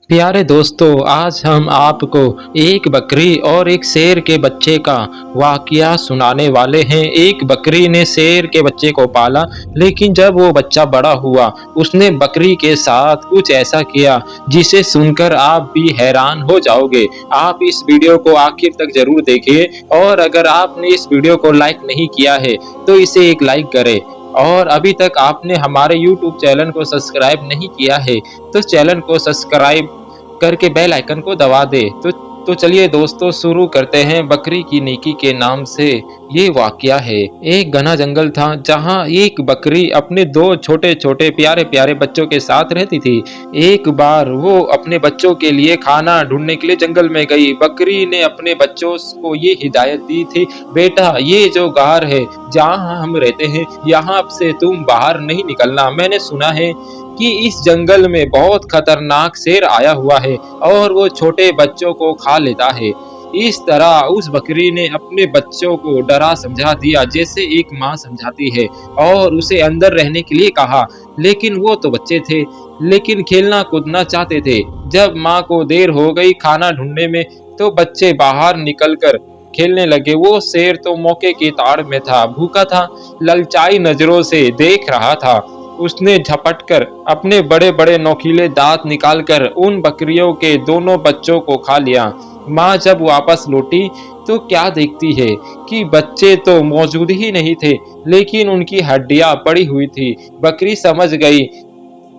प्यारे दोस्तों, आज हम आपको एक बकरी और एक शेर के बच्चे का वाकया सुनाने वाले हैं। एक बकरी ने शेर के बच्चे को पाला, लेकिन जब वो बच्चा बड़ा हुआ, उसने बकरी के साथ कुछ ऐसा किया जिसे सुनकर आप भी हैरान हो जाओगे। आप इस वीडियो को आखिर तक जरूर देखिए और अगर आपने इस वीडियो को लाइक नहीं किया है, तो इसे एक लाइक करें। और अभी तक आपने हमारे YouTube चैनल को सब्सक्राइब नहीं किया है, तो चैनल को सब्सक्राइब करके बेल आइकन को दबा दे। तो चलिए दोस्तों, शुरू करते हैं। बकरी की नेकी के नाम से ये वाकया है। एक घना जंगल था जहाँ एक बकरी अपने दो छोटे छोटे प्यारे प्यारे बच्चों के साथ रहती थी। एक बार वो अपने बच्चों के लिए खाना ढूंढने के लिए जंगल में गई। बकरी ने अपने बच्चों को ये हिदायत दी थी, बेटा, ये जो गार है जहाँ हम रहते हैं, यहाँ से तुम बाहर नहीं निकलना। मैंने सुना है कि इस जंगल में बहुत खतरनाक शेर आया हुआ है और वो छोटे बच्चों को खा लेता है। इस तरह उस बकरी ने अपने बच्चों को डरा समझा दिया, जैसे एक माँ समझाती है, और उसे अंदर रहने के लिए कहा। लेकिन वो तो बच्चे थे, लेकिन खेलना कूदना चाहते थे। जब माँ को देर हो गई खाना ढूंढने में, तो बच्चे बाहर निकलकर खेलने लगे। वो शेर तो मौके की ताड़ में था, भूखा था, ललचाई नजरों से देख रहा था। उसने झपटकर अपने बड़े बड़े नोकीले दांत निकालकर उन बकरियों के दोनों बच्चों को खा लिया। माँ जब वापस लौटी तो क्या देखती है कि बच्चे तो मौजूद ही नहीं थे, लेकिन उनकी हड्डियां पड़ी हुई थी। बकरी समझ गई,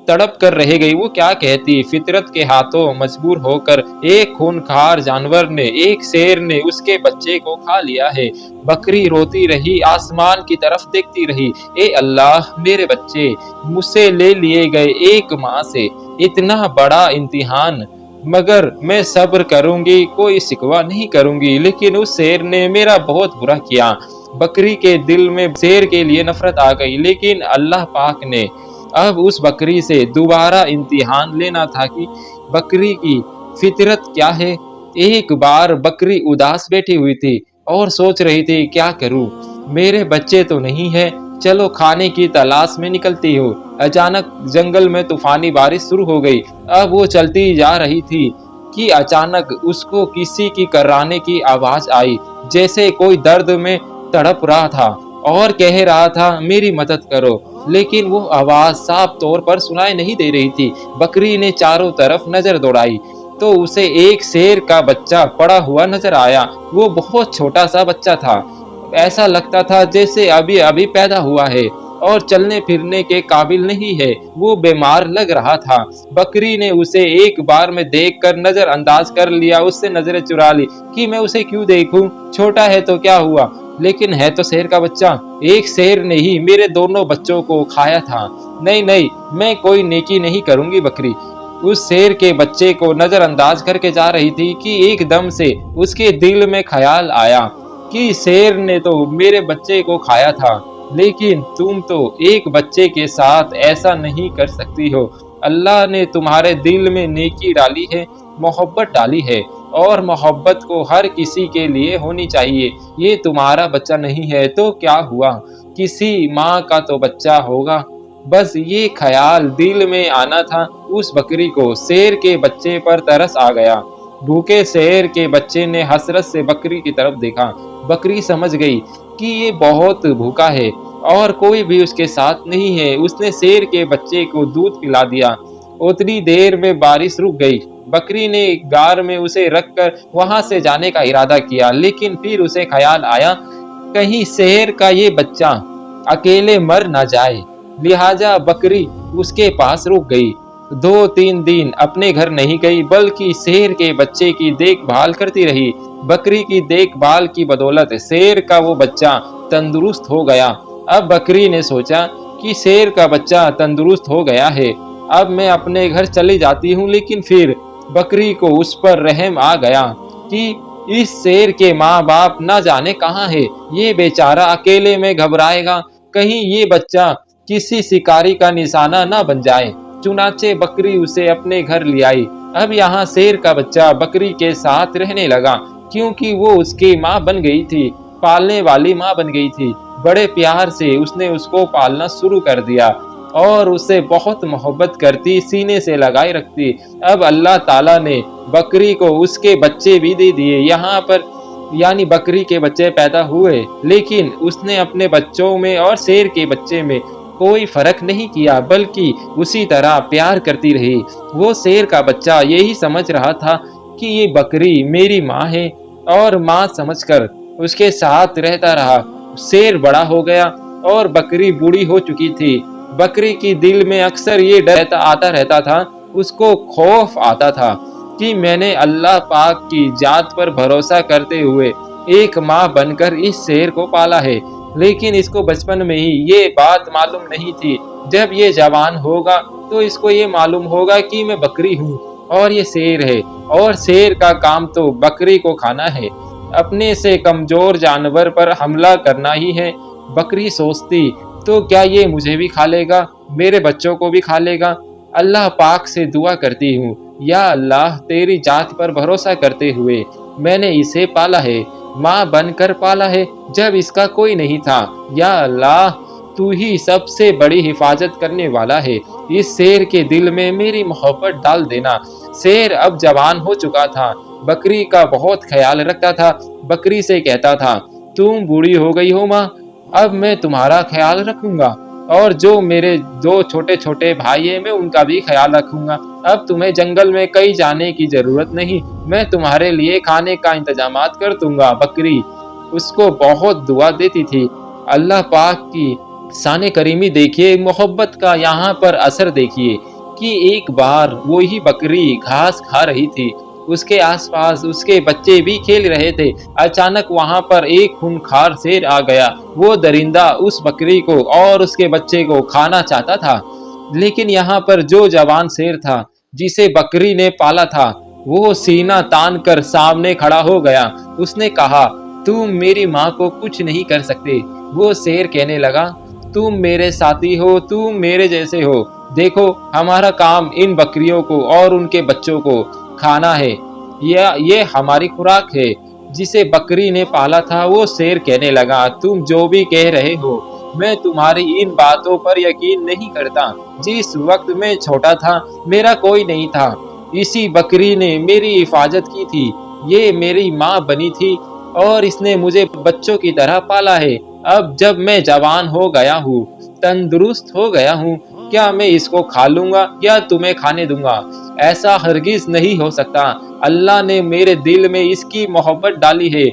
तड़प कर रह गई। वो क्या कहती, फितरत के हाथों मजबूर होकर एक खूनखार जानवर ने, एक शेर ने उसके बच्चे को खा लिया है। बकरी रोती रही, आसमान की तरफ देखती रही। ए अल्लाह, मेरे बच्चे मुझसे ले लिए गए एक माँ से, इतना बड़ा इम्तिहान। मगर मैं सब्र करूंगी, कोई शिकवा नहीं करूंगी। लेकिन उस शेर ने मेरा बहुत बुरा किया। बकरी के दिल में शेर के लिए नफरत आ गई, लेकिन अल्लाह पाक ने अब उस बकरी से दोबारा इम्तिहान लेना था कि बकरी की फितरत क्या है। एक बार बकरी उदास बैठी हुई थी और सोच रही थी, क्या करूं, मेरे बच्चे तो नहीं है, चलो खाने की तलाश में निकलती हो। अचानक जंगल में तूफानी बारिश शुरू हो गई। अब वो चलती जा रही थी कि अचानक उसको किसी की कराने की आवाज आई, जैसे कोई दर्द में तड़प रहा था और कह रहा था, मेरी मदद करो। लेकिन वो आवाज साफ तौर पर सुनाई नहीं दे रही थी। बकरी ने चारों तरफ नजर दौड़ाई तो उसे एक शेर का बच्चा पड़ा हुआ नजर आया। वो बहुत छोटा सा बच्चा था, ऐसा लगता था जैसे अभी अभी पैदा हुआ है और चलने फिरने के काबिल नहीं है। वो बीमार लग रहा था। बकरी ने उसे एक बार में देखकर नजरअंदाज कर लिया, उससे नजरें चुरा ली कि मैं उसे क्यों देखूं, छोटा है तो क्या हुआ, लेकिन है तो शेर का बच्चा। एक शेर ने ही मेरे दोनों बच्चों को खाया था। नहीं नहीं, मैं कोई नेकी नहीं करूंगी। बकरी उस शेर के बच्चे को नजरअंदाज करके जा रही थी कि एकदम से उसके दिल में ख्याल आया कि शेर ने तो मेरे बच्चे को खाया था, लेकिन तुम तो एक बच्चे के साथ ऐसा नहीं कर सकती हो। अल्लाह ने तुम्हारे दिल में नेकी डाली है, मोहब्बत डाली है, और मोहब्बत को हर किसी के लिए होनी चाहिए। ये तुम्हारा बच्चा नहीं है तो क्या हुआ, किसी माँ का तो बच्चा होगा। बस ये ख्याल दिल में आना था। उस बकरी को शेर के बच्चे पर तरस आ गया। भूखे शेर के बच्चे ने हसरत से बकरी की तरफ देखा। बकरी समझ गई कि ये बहुत भूखा है और कोई भी उसके साथ नहीं है। उसने शेर के बच्चे को दूध पिला दिया। उतनी देर में बारिश रुक गई। बकरी ने गार में उसे रखकर वहां से जाने का इरादा किया, लेकिन फिर उसे ख्याल आया, कहीं शेर का ये बच्चा अकेले मर ना जाए। लिहाजा बकरी उसके पास रुक गई। 2-3 दिन अपने घर नहीं गई, बल्कि शेर के बच्चे की देखभाल करती रही। बकरी की देखभाल की बदौलत शेर का वो बच्चा तंदुरुस्त हो गया। अब बकरी ने सोचा कि शेर का बच्चा तंदुरुस्त हो गया है, अब मैं अपने घर चली जाती हूँ। लेकिन फिर बकरी को उस पर रहम आ गया कि इस शेर के माँ बाप न जाने कहाँ है, ये बेचारा अकेले में घबराएगा, कहीं ये बच्चा किसी शिकारी का निशाना न बन जाए। चुनाचे बकरी उसे अपने घर ले आई। अब यहाँ शेर का बच्चा बकरी के साथ रहने लगा, क्योंकि वो उसकी माँ बन गई थी, पालने वाली माँ बन गई थी। बड़े प्यार से उसने उसको पालना शुरू कर दिया। اور اسے بہت محبت کرتی، سینے سے لگائے رکھتی۔ اب اللہ تعالیٰ نے بکری کو اس کے بچے بھی دے دیے۔ یہاں پر یعنی بکری کے بچے پیدا ہوئے، لیکن اس نے اپنے بچوں میں اور شیر کے بچے میں کوئی فرق نہیں کیا، بلکہ اسی طرح پیار کرتی رہی۔ وہ شیر کا بچہ یہی سمجھ رہا تھا کہ یہ بکری میری ماں ہے، اور ماں سمجھ کر اس کے ساتھ رہتا رہا۔ شیر بڑا ہو گیا اور بکری بوڑھی ہو چکی تھی۔ بکری کی دل میں اکثر یہ ڈر آتا رہتا تھا، اس کو خوف آتا تھا کہ میں نے اللہ پاک کی ذات پر بھروسہ کرتے ہوئے ایک ماں بن کر اس شیر کو پالا ہے، لیکن اس کو بچپن میں ہی یہ بات معلوم نہیں تھی۔ جب یہ جوان ہوگا تو اس کو یہ معلوم ہوگا کہ میں بکری ہوں اور یہ شیر ہے، اور شیر کا کام تو بکری کو کھانا ہے، اپنے سے کمزور جانور پر حملہ کرنا ہی ہے۔ بکری سوچتی تو کیا یہ مجھے بھی کھا لے گا، میرے بچوں کو بھی کھا لے گا؟ اللہ پاک سے دعا کرتی ہوں، یا اللہ تیری ذات پر بھروسہ کرتے ہوئے میں نے اسے پالا ہے، ماں بن کر پالا ہے جب اس کا کوئی نہیں تھا۔ یا اللہ تو ہی سب سے بڑی حفاظت کرنے والا ہے، اس شیر کے دل میں میری محبت ڈال دینا۔ شیر اب جوان ہو چکا تھا، بکری کا بہت خیال رکھتا تھا۔ بکری سے کہتا تھا، تم بوڑھی ہو گئی ہو ماں، اب میں تمہارا خیال رکھوں گا، اور جو میرے دو چھوٹے چھوٹے بھائی ہیں میں ان کا بھی خیال رکھوں گا۔ اب تمہیں جنگل میں کہیں جانے کی ضرورت نہیں، میں تمہارے لیے کھانے کا انتظامات کر دوں گا۔ بکری اس کو بہت دعا دیتی تھی۔ اللہ پاک کی شان کریمی دیکھیے، محبت کا یہاں پر اثر دیکھیے کہ ایک بار وہی بکری گھاس کھا رہی تھی، اس کے آس پاس اس کے بچے بھی کھیل رہے تھے۔ اچانک وہاں پر ایک خونخوار شیر آ گیا۔ وہ درندہ اس بکری کو اور اس کے بچے کو کھانا چاہتا تھا، لیکن یہاں پر جو جوان شیر تھا جسے بکری نے پالا تھا، وہ سینہ تان کر سامنے کھڑا ہو گیا۔ اس نے کہا، تم میری ماں کو کچھ نہیں کر سکتے۔ وہ شیر کہنے لگا، تم میرے ساتھی ہو، تم میرے جیسے ہو، دیکھو ہمارا کام ان بکریوں کو اور ان کے بچوں کو کھانا ہے، یہ ہماری خوراک ہے۔ جسے بکری نے پالا تھا وہ شیر کہنے لگا، تم جو بھی کہہ رہے ہو میں تمہاری ان باتوں پر یقین نہیں کرتا۔ جس وقت میں چھوٹا تھا میرا کوئی نہیں تھا، اسی بکری نے میری حفاظت کی تھی، یہ میری ماں بنی تھی اور اس نے مجھے بچوں کی طرح پالا ہے۔ اب جب میں جوان ہو گیا ہوں، تندرست ہو گیا ہوں، کیا میں اس کو کھا لوں گا یا تمہیں کھانے دوں گا؟ ایسا ہرگز نہیں ہو سکتا۔ اللہ نے میرے دل میں اس کی محبت ڈالی ہے،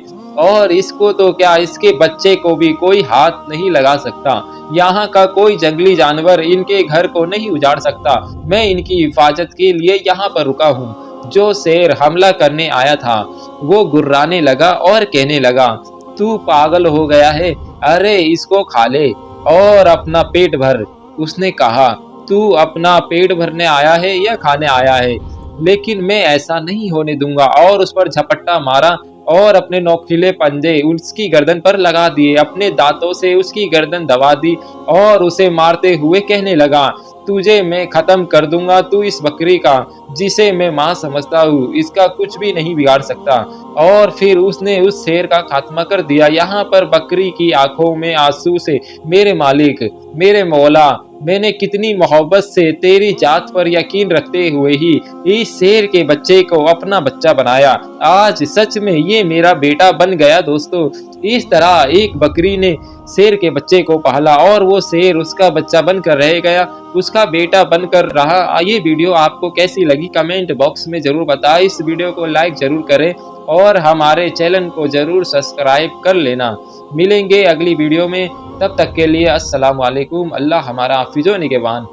اور اس کو تو کیا اس کے بچے کو بھی کوئی ہاتھ نہیں لگا سکتا۔ یہاں کا کوئی جنگلی جانور ان کے گھر کو نہیں اجاڑ سکتا۔ میں ان کی حفاظت کے لیے یہاں پر رکا ہوں۔ جو شیر حملہ کرنے آیا تھا وہ گرانے لگا اور کہنے لگا، تو پاگل ہو گیا ہے، ارے اس کو کھا لے اور اپنا پیٹ بھر۔ اس نے کہا، تو اپنا پیٹ بھرنے آیا ہے یا کھانے آیا ہے؟ لیکن میں ایسا نہیں ہونے دوں گا، اور اس پر جھپٹا مارا اور اپنے نوکیلے پنجے اس کی گردن پر لگا دیے، اپنے دانتوں سے اس کی گردن دبا دی اور اسے مارتے ہوئے کہنے لگا، تجھے میں ختم کر دوں گا، تو اس بکری کا جسے میں ماں سمجھتا ہوں اس کا کچھ بھی نہیں بگاڑ سکتا۔ اور پھر اس نے اس شیر کا خاتمہ کر دیا۔ یہاں پر بکری کی آنکھوں میں آنسو سے، میرے مالک، میرے مولا، میں نے کتنی محبت سے تیری ذات پر یقین رکھتے ہوئے ہی اس شیر کے بچے کو اپنا بچہ بنایا، آج سچ میں یہ میرا بیٹا بن گیا۔ دوستو، اس طرح ایک بکری نے شیر کے بچے کو پالا اور وہ شیر اس کا بچہ بن کر رہ گیا، اس کا بیٹا بن کر رہا۔ یہ ویڈیو آپ کو کیسی لگی کمنٹ باکس میں ضرور بتائیں، اس ویڈیو کو لائک ضرور کریں اور ہمارے چینل کو ضرور سبسکرائب کر لینا۔ ملیں گے اگلی ویڈیو میں، تب تک کے لیے السلام علیکم۔ اللہ ہمارا حافظ و نگہبان۔